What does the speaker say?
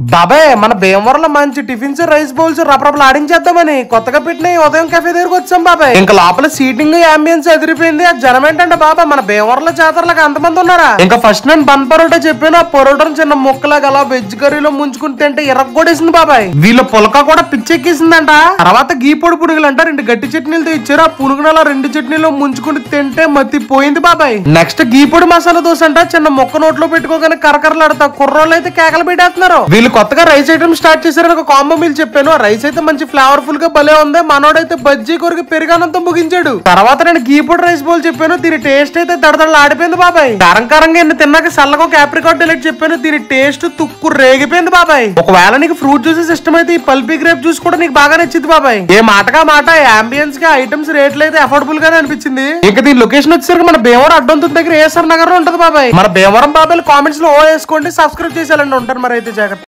బాబాయ్ మన భీమవరంలో మంచి టిఫిన్స్ రైస్ బౌల్స్ రపరపలు ఆడించేద్దామని కొత్తగా పెట్టిన ఉదయం కెఫే దగ్గరకు వచ్చాం బాబాయ్. ఇంకా లోపల సీటింగ్ అంబియన్స్ ఎదిరిపోయింది. ఆ జనం ఏంటంటే బాబా మన భీమవరంలో జాతరలకు అంతమంది ఉన్నారా. ఇంకా ఫస్ట్ నేను బన్ పరోటా చెప్పాను. ఆ పరోటాను చిన్న ముక్కలాగా అలా వెజ్ కర్రీలో ముంచుకుని తింటే ఇరగ్గొడేసింది బాబాయ్. వీళ్ళ పులక కూడా పిచ్చెక్కేసిందంట. తర్వాత గీ పొడి పునుగులు అంట 2 గట్టి చట్నీలతో ఇచ్చారు. ఆ పునుగునలా 2 చట్నీలో ముంచుకుని తింటే మతి పోయింది బాబాయ్. నెక్స్ట్ గీ పొడి మసాలా దోశ అంట చిన్న మొక్క నోట్లో పెట్టుకోగానే కరకరలాడతా కుర్రోళ్ళు అయితే కేకలు పెట్టేస్తున్నారు. వీళ్ళు కొత్తగా రైస్ ఐటమ్ స్టార్ట్ చేశారని ఒక కాంబో మీల్ చెప్పాను. ఆ రైస్ అయితే మంచి ఫ్లేవర్ఫుల్ గా భలే ఉంది. మనోడైతే బజ్జీ కొరికి పెరిగానంతో ముగించాడు. తర్వాత నేను గీ పొడి రైస్ బౌల్ చెప్పాను. దీని టేస్ట్ అయితే దడదడలు ఆడిపోయింది బాబాయ్. కారంగా ఎన్ని తిన్నాక సల్లగా ఒక ఆప్రికాట్ డిలైట్ చెప్పాను. దీని టేస్ట్ తుక్కు రేగిపోయింది బాబాయ్. ఒకవేళ నీకు ఫ్రూట్ జ్యూసెస్ ఇష్టం అయితే ఈ పల్పీ గ్రేప్ జ్యూస్ కూడా నీకు బాగా నచ్చింది బాబాయ్. ఏ మాటగా మాట అంబియన్స్ కి ఐటమ్స్ రేట్లు అయితే అఫోర్డబుల్ గానే అనిపించింది. ఇంకా దీని లొకేషన్ వచ్చేసరికి మన భీమవరం అడ్డంతుల దగ్గర ఏఎస్ఆర్ నగర్ లో ఉంటది బాబాయ్. మన భీమవరం బాబాయ్ కామెంట్స్ లో ఓ వేసుకోండి, సబ్స్క్రైబ్ చేసేయాలండి. ఉంటారు మరి అయితే జాగ్రత్త.